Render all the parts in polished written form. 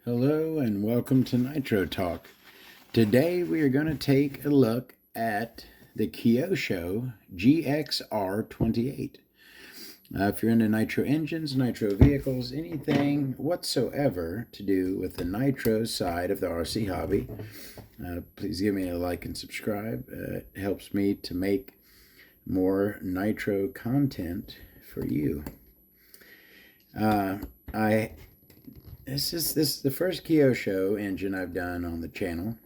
Hello and welcome to Nitro Talk. Today we are going to take a look at the Kyosho GXR 28. If you're into nitro engines, nitro vehicles, anything whatsoever to do with the nitro side of the RC hobby, please give me a like and subscribe. It helps me to make more nitro content for you. This is the first Kyosho engine I've done on the channel.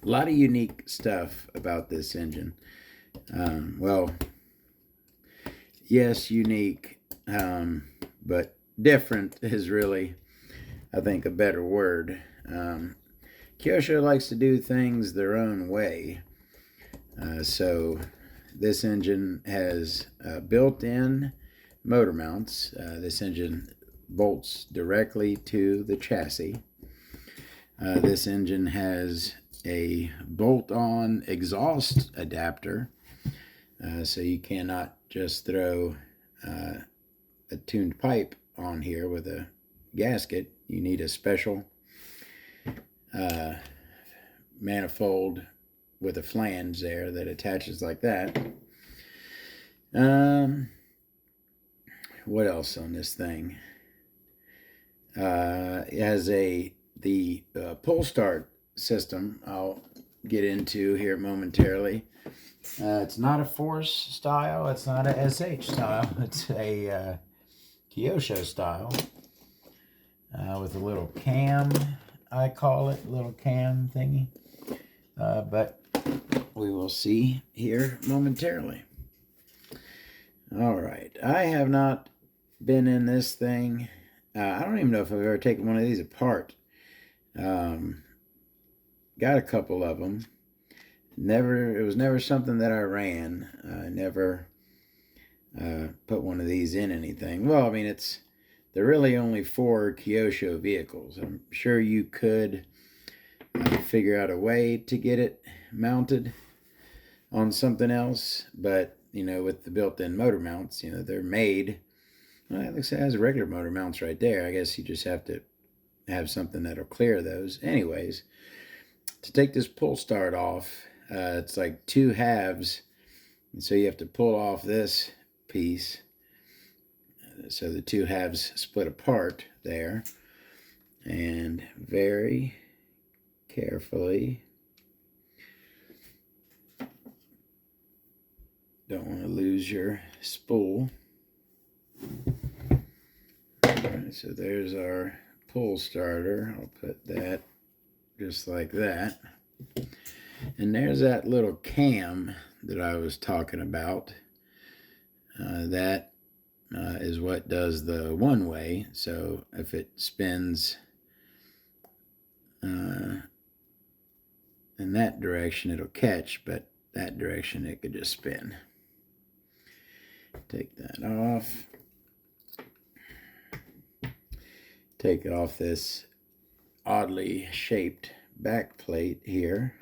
A lot of unique stuff about this engine. Well, yes, unique, but different is really, I think, a better word. Kyosho likes to do things their own way. So this engine has built-in motor mounts. This engine bolts directly to the chassis. This engine has a bolt-on exhaust adapter, so you cannot just throw a tuned pipe on here with a gasket. You need a special manifold with a flange there that attaches like that. What else on this thing? It has the pull start system I'll get into here momentarily. It's not a Force style, it's not a SH style, it's a Kyosho style with a little cam, I call it, little cam thingy. But we will see here momentarily. All right, I have not been in this thing. I don't even know if I've ever taken one of these apart. Got a couple of them. It was never something that I ran. I never put one of these in anything. Well, I mean, they're really only for Kyosho vehicles. I'm sure you could figure out a way to get it mounted on something else, but with the built-in motor mounts, they're made. Well, it looks like it has regular motor mounts right there. I guess you just have to have something that'll clear those. Anyways, to take this pull start off, it's like two halves. And so you have to pull off this piece. So the two halves split apart there. And very carefully, don't want to lose your spool. Alright, so there's our pull starter. I'll put that just like that. And there's that little cam that I was talking about. That is what does the one way. So if it spins in that direction, it'll catch, but that direction it could just spin. Take that off. Take off this oddly shaped back plate here.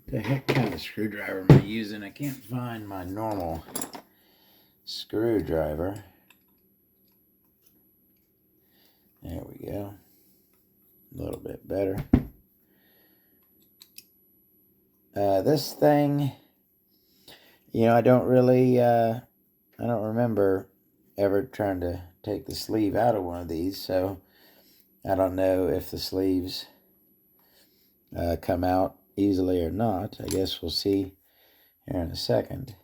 The heck kind of screwdriver am I using? I can't find my normal screwdriver. There we go. A little bit better. This thing, I don't really, I don't remember ever trying to take the sleeve out of one of these, so I don't know if the sleeves come out easily or not. I guess we'll see here in a second.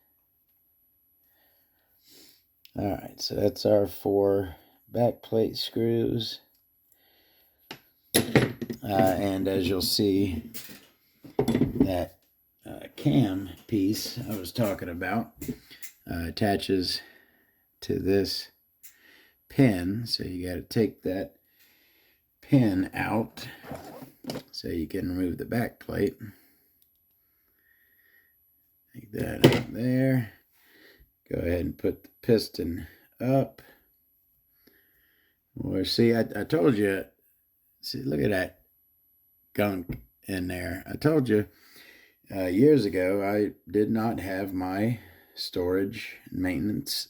Alright, so that's our 4 back plate screws. And as you'll see, that cam piece I was talking about attaches to this pin, so you got to take that pin out so you can remove the back plate. Take that out there. Go ahead and put the piston up. Well, see, I told you, see, look at that gunk in there. I told you years ago I did not have my storage and maintenance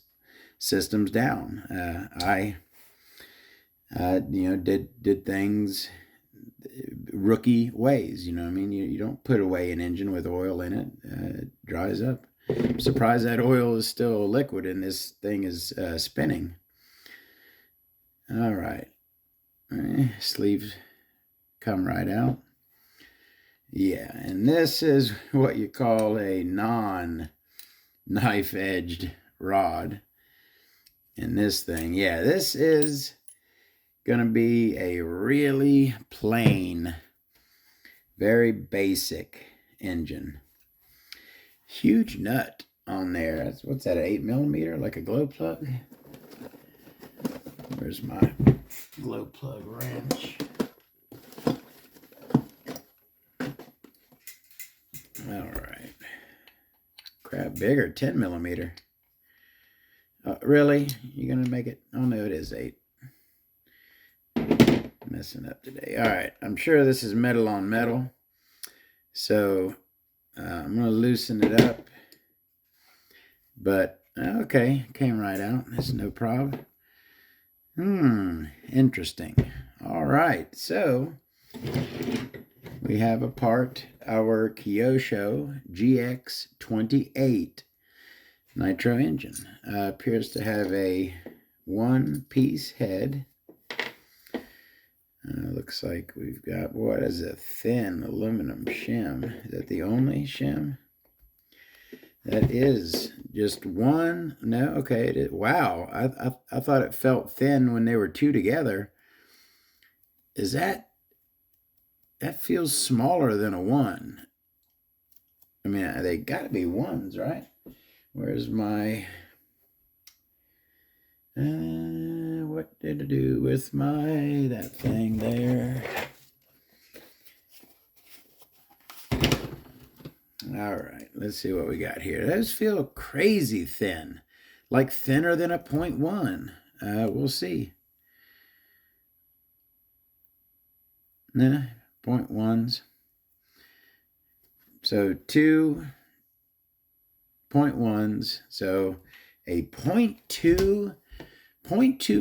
systems down. I you know, did things rookie ways. You know what I mean? You don't put away an engine with oil in it. It dries up. I'm surprised that oil is still liquid and this thing is spinning. All right. Sleeves come right out. Yeah, and this is what you call a non-knife edged rod. And this thing, yeah, this is gonna be a really plain, very basic engine. Huge nut on there. That's, what's that, 8mm, like a glow plug? Where's my glow plug wrench? All right. Crap, bigger, 10mm. Really? You're gonna make it? Oh no, it is 8. Messing up today. All right, I'm sure this is metal on metal, so I'm gonna loosen it up. But okay, came right out. That's no problem. Interesting. All right, so we have apart our Kyosho GX28 Nitro engine. Appears to have a one-piece head. Looks like we've got, what is a thin aluminum shim. Is that the only shim? That is just one. No, okay. It is. Wow, I thought it felt thin when they were two together. Is that feels smaller than a one? I mean, they got to be ones, right? Where's my... what did I do with that thing there? All right, let's see what we got here. Those feel crazy thin, like thinner than a 0.1. We'll see. Nah, 0.1s. So 2 0.1s. So a 0.2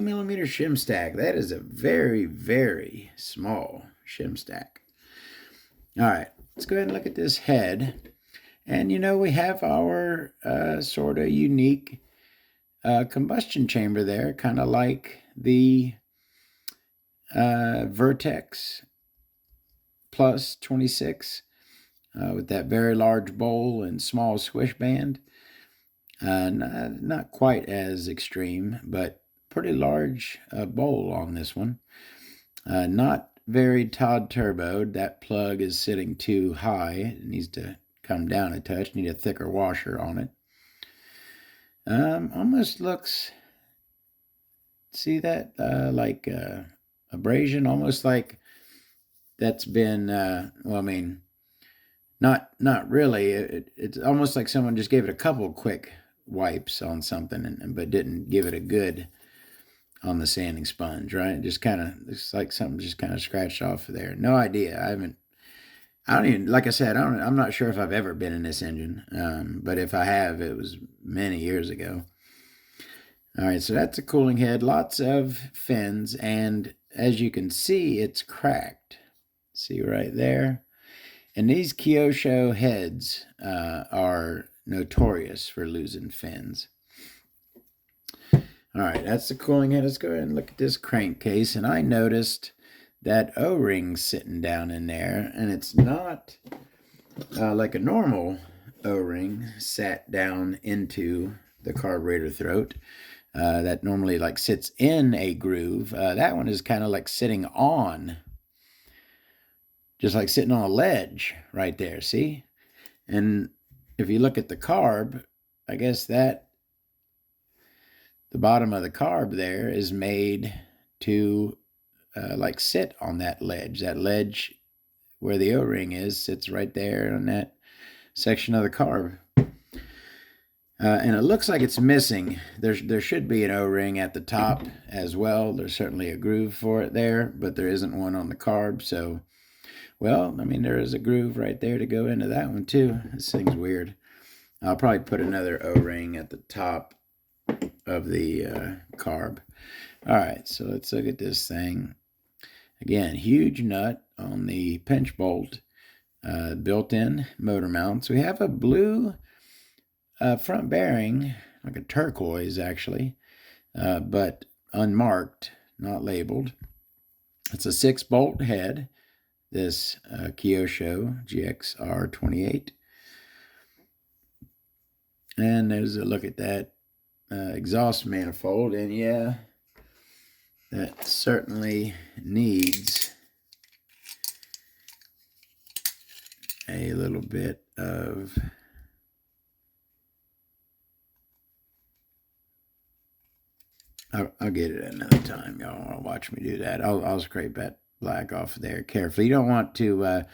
millimeter shim stack. That is a very, very small shim stack. All right, let's go ahead and look at this head. And, you know, we have our sort of unique combustion chamber there, kind of like the Vertex Plus 26 with that very large bowl and small swish band. Not quite as extreme, but pretty large bowl on this one. Not very Todd turboed. That plug is sitting too high. It needs to come down a touch. Need a thicker washer on it. Almost looks, see that, like abrasion, almost like that's been, well, I mean, not really. It's almost like someone just gave it a couple quick wipes on something, but didn't give it a good on the sanding sponge, right? It just kind of, it's like something just kind of scratched off of there. No idea. I don't even, like I said, I'm not sure if I've ever been in this engine, but if I have, it was many years ago. All right, so that's a cooling head, lots of fins, and as you can see, it's cracked. See right there? And these Kyosho heads are notorious for losing fins. All right, that's the cooling head. Let's go ahead and look at this crankcase, and I noticed that O-ring sitting down in there, and it's not like a normal O-ring sat down into the carburetor throat that normally like sits in a groove. That one is kind of like sitting on, just like sitting on a ledge right there, see? And if you look at the carb, I guess that the bottom of the carb there is made to like sit on that ledge. That ledge where the O-ring is sits right there on that section of the carb. And it looks like it's missing. There should be an O-ring at the top as well. There's certainly a groove for it there, but there isn't one on the carb. So, well, I mean, there is a groove right there to go into that one too. This thing's weird. I'll probably put another O-ring at the top of the carb. All right, so let's look at this thing. Again, huge nut on the pinch bolt, built-in motor mounts. We have a blue front bearing, like a turquoise actually, but unmarked, not labeled. It's a 6-bolt head, this Kyosho GXR 28. And there's a look at that exhaust manifold, and yeah, that certainly needs a little bit of I'll get it another time. Y'all want to watch me do that. I'll scrape that black off there carefully. You don't want to,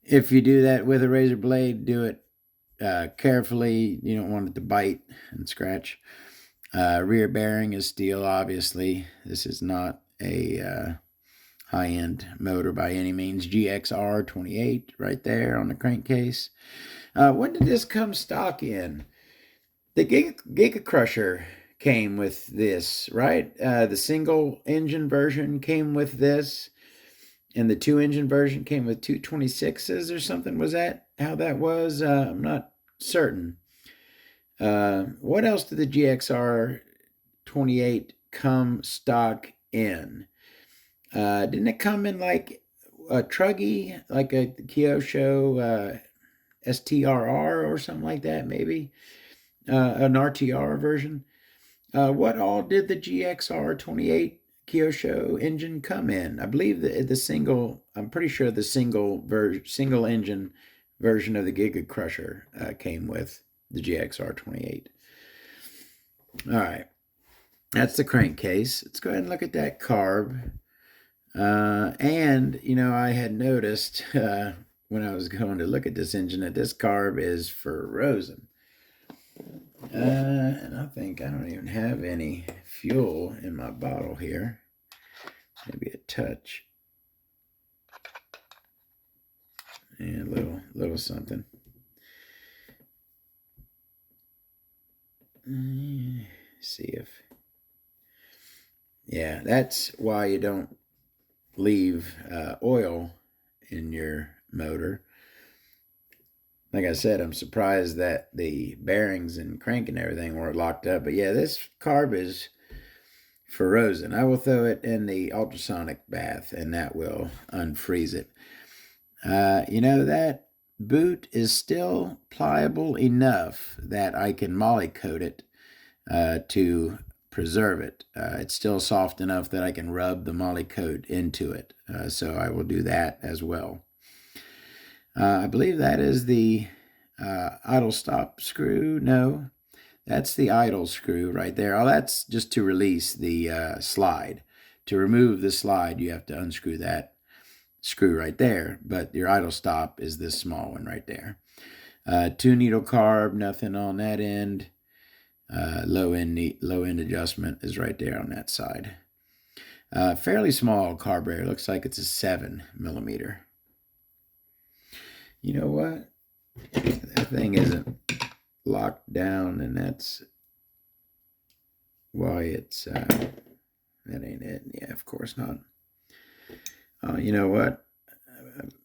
if you do that with a razor blade, do it carefully. You don't want it to bite and scratch. Rear bearing is steel, obviously. This is not a high-end motor by any means. GXR 28 right there on the crankcase. When did this come stock in? The Giga Crusher came with this, right? The single engine version came with this, and the 2-engine version came with 226s or something. Was that how that was? I'm not certain. What else did the GXR 28 come stock in? Didn't it come in like a truggy, like a Kyosho STRR or something like that, maybe? An RTR version? What all did the GXR 28 Kyosho engine come in? I believe the single, I'm pretty sure the single engine version of the Giga Crusher came with the GXR 28. All right, that's the crankcase. Let's go ahead and look at that carb. And, you know, I had noticed when I was going to look at this engine that this carb is frozen. And I think I don't even have any fuel in my bottle here. Maybe a touch. And a little something. See if... Yeah, that's why you don't leave oil in your motor. Like I said, I'm surprised that the bearings and crank and everything weren't locked up. But yeah, this carb is frozen. I will throw it in the ultrasonic bath and that will unfreeze it. You know, that boot is still pliable enough that I can molly coat it to preserve it. It's still soft enough that I can rub the molly coat into it. So I will do that as well. I believe that is the idle stop screw. No, that's the idle screw right there. Oh, that's just to release the slide. To remove the slide, you have to unscrew that screw right there. But your idle stop is this small one right there. 2-needle carb, nothing on that end. Low end adjustment is right there on that side. Fairly small carburetor. Looks like it's a 7mm. You know what? That thing isn't locked down, and that's why it's that ain't it. Yeah, of course not. You know what?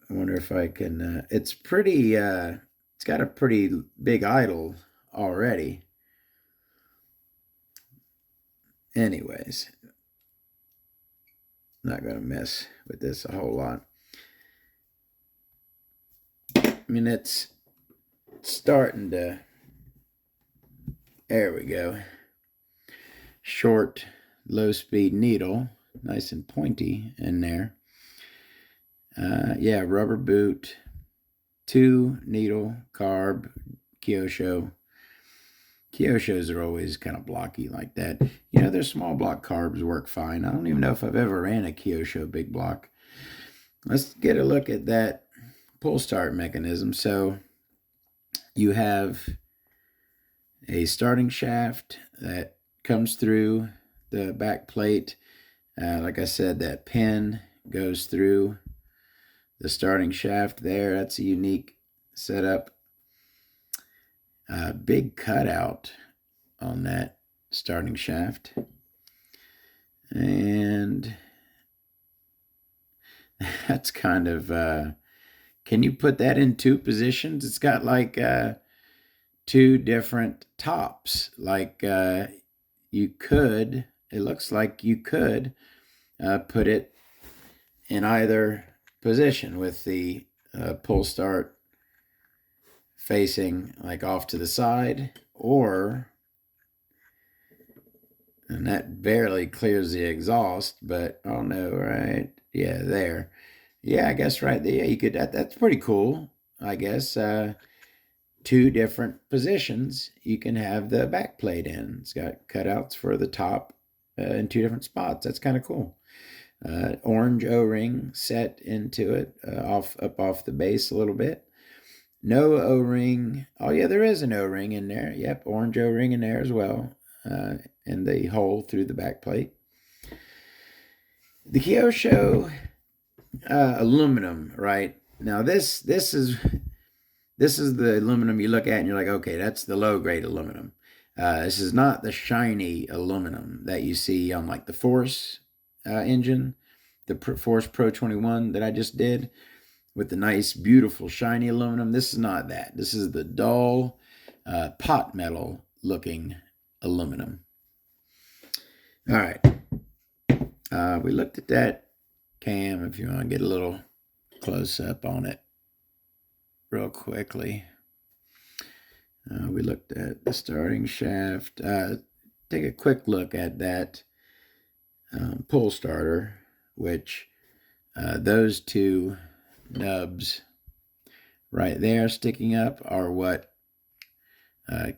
I wonder if I can. It's pretty. It's got a pretty big idle already. Anyways, not gonna mess with this a whole lot. I mean, it's starting to. There we go. Short, low-speed needle, nice and pointy in there. Yeah, rubber boot, 2-needle carb, Kyosho. Kyoshos are always kind of blocky like that. You know, their small block carbs work fine. I don't even know if I've ever ran a Kyosho big block. Let's get a look at that pull start mechanism. So you have a starting shaft that comes through the back plate. Like I said, that pin goes through the starting shaft there. That's a unique setup. Big cutout on that starting shaft. And that's kind of, can you put that in two positions? It's got like two different tops. Like you could, it looks like you could put it in either position with the pull start facing like off to the side, or, and that barely clears the exhaust, but oh no, right? Yeah, there. Yeah, I guess right there. Yeah, you could, that's pretty cool. I guess two different positions you can have the back plate in. It's got cutouts for the top in two different spots. That's kind of cool. Orange O-ring set into it, up off the base a little bit. No O-ring. Oh yeah, there is an O-ring in there. Yep, orange O-ring in there as well, in the hole through the back plate. The Kyosho aluminum, right? Now this is the aluminum you look at and you're like, okay, that's the low grade aluminum. This is not the shiny aluminum that you see on like the Force engine, the Force Pro 21 that I just did with the nice, beautiful, shiny aluminum. This is not that. This is the dull, pot metal looking aluminum. All right. We looked at that cam, if you want to get a little close up on it real quickly. We looked at the starting shaft. Take a quick look at that pull starter, which those two nubs right there sticking up are what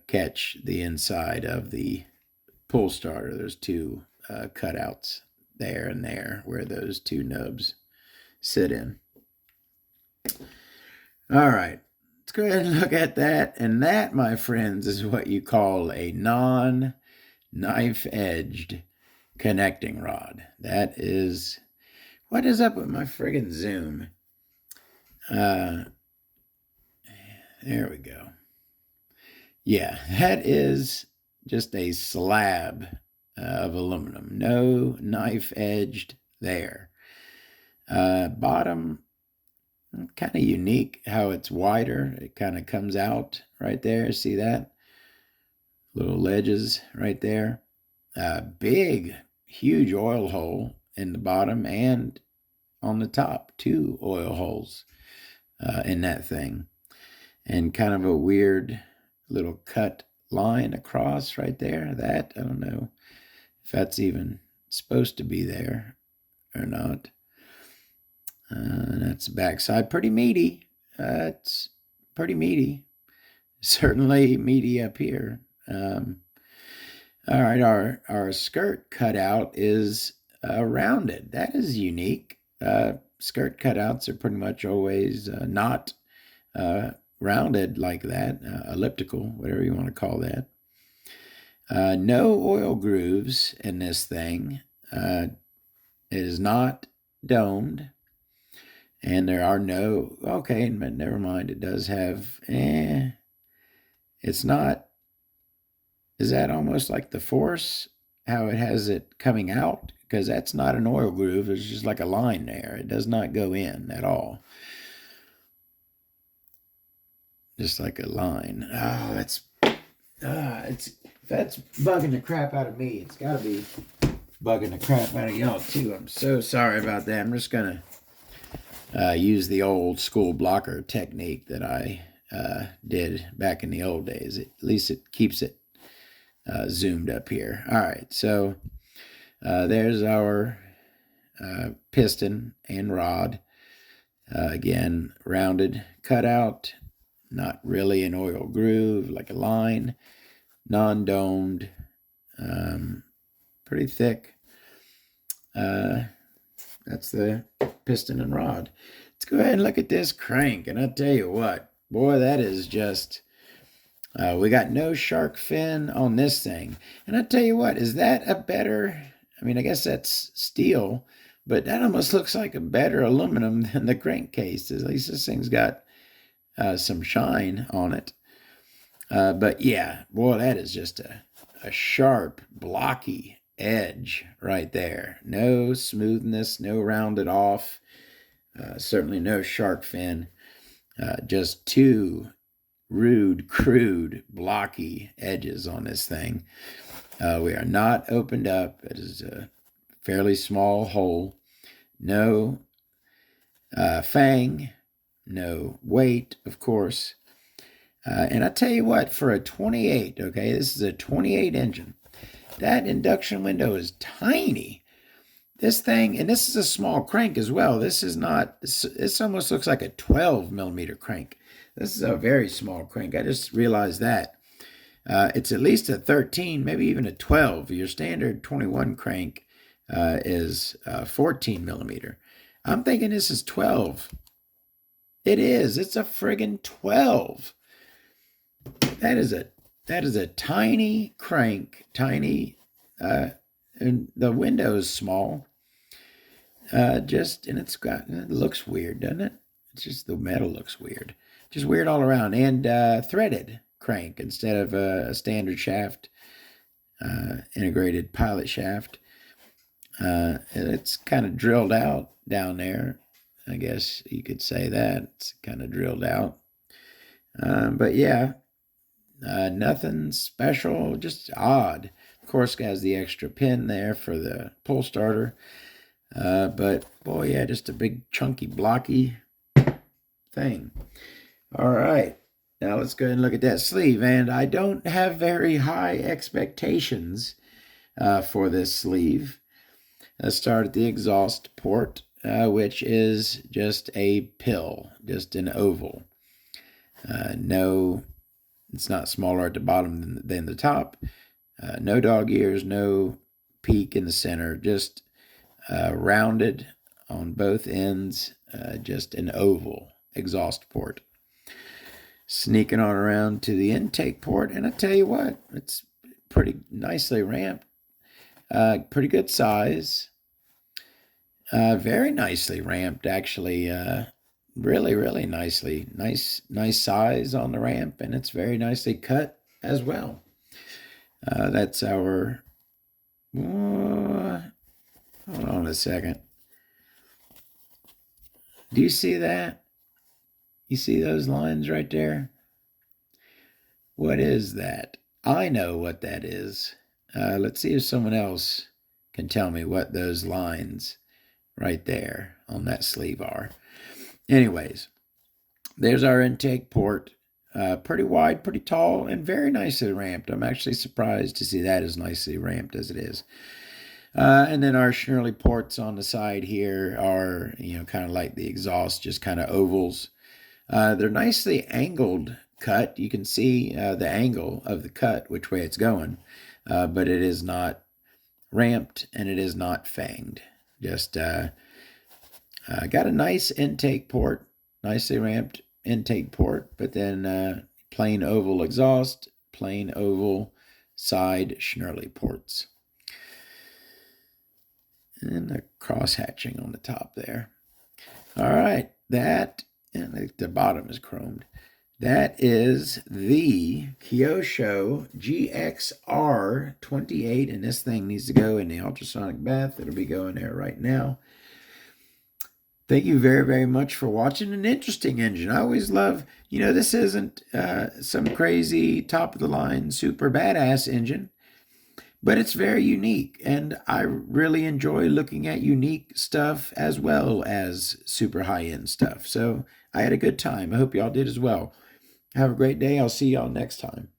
catch the inside of the pull starter. There's two cutouts there and there where those two nubs sit in. All right, let's go ahead and look at that. And that, my friends, is what you call a non-knife-edged connecting rod. That is, what is up with my friggin' zoom? There we go. Yeah, that is just a slab of aluminum. No knife edged there. Bottom, kind of unique how it's wider. It kind of comes out right there. See that? Little ledges right there. Big, huge oil hole in the bottom and on the top. Two oil holes in that thing. And kind of a weird little cut line across right there. That, I don't know if that's even supposed to be there or not. That's the backside. Pretty meaty. It's pretty meaty. Certainly meaty up here. All right, our skirt cutout is rounded. That is unique. Skirt cutouts are pretty much always not rounded like that, elliptical, whatever you want to call that. No oil grooves in this thing. It is not domed. And there are no, okay, but never mind. It does have, it's not, is that almost like the Force, how it has it coming out? Because that's not an oil groove. It's just like a line there. It does not go in at all. Just like a line. Oh, that's bugging the crap out of me. It's got to be bugging the crap out of y'all too. I'm so sorry about that. I'm just going to use the old school blocker technique that I did back in the old days. At least it keeps it zoomed up here. All right, so there's our piston and rod. Again, rounded cutout, not really an oil groove, like a line, non-domed, pretty thick. That's the piston and rod. Let's go ahead and look at this crank, and I'll tell you what, boy, that is just, we got no shark fin on this thing. And I'll tell you what, is that a better, I mean, I guess that's steel, but that almost looks like a better aluminum than the crankcase. At least this thing's got some shine on it. But yeah, boy, that is just a sharp, blocky edge right there. No smoothness, no rounded off. Certainly no shark fin. Just two rude, crude, blocky edges on this thing. We are not opened up. It is a fairly small hole. No fang, no weight, of course. And I tell you what, for a 28, okay, this is a 28 engine. That induction window is tiny. This thing, and this is a small crank as well. This is not, this almost looks like a 12 millimeter crank. This is a very small crank. I just realized that. It's at least a 13, maybe even a 12. Your standard 21 crank is 14 millimeter. I'm thinking this is 12. It is. It's a friggin' 12. That is a tiny crank, tiny, and the window is small. And it looks weird, doesn't it? It's just the metal looks weird. Just weird all around. And threaded crank instead of a standard shaft, integrated pilot shaft. It's kind of drilled out down there. I guess you could say that. It's kind of drilled out. But yeah, nothing special, just odd. Of course, it has the extra pin there for the pull starter. But boy, yeah, just a big chunky blocky thing. All right, now let's go ahead and look at that sleeve. And I don't have very high expectations for this sleeve. Let's start at the exhaust port, which is just a pill, just an oval. No, it's not smaller at the bottom than the top. No dog ears, no peak in the center, just rounded on both ends, just an oval exhaust port. Sneaking on around to the intake port, and I tell you what, it's pretty nicely ramped. Pretty good size. Very nicely ramped, actually. Really, really nicely. Nice size on the ramp, and it's very nicely cut as well. That's our... hold on a second. Do you see that? You see those lines right there? What is that? I know what that is. Let's see if someone else can tell me what those lines right there on that sleeve are. Anyways, there's our intake port. Pretty wide, pretty tall, and very nicely ramped. I'm actually surprised to see that as nicely ramped as it is. And then our Schnurly ports on the side here are, kind of like the exhaust, just kind of ovals. They're nicely angled cut. You can see the angle of the cut, which way it's going, but it is not ramped and it is not fanged. Just got a nice intake port, nicely ramped intake port, but then plain oval exhaust, plain oval side Schnurly ports. And the cross hatching on the top there. All right, that, and the bottom is chromed. That is the Kyosho GXR 28, and this thing needs to go in the ultrasonic bath. It'll be going there right now. Thank you very, very much for watching. An interesting engine. I always love, this isn't some crazy top-of-the-line super badass engine, but it's very unique, and I really enjoy looking at unique stuff as well as super high-end stuff. So I had a good time. I hope y'all did as well. Have a great day. I'll see y'all next time.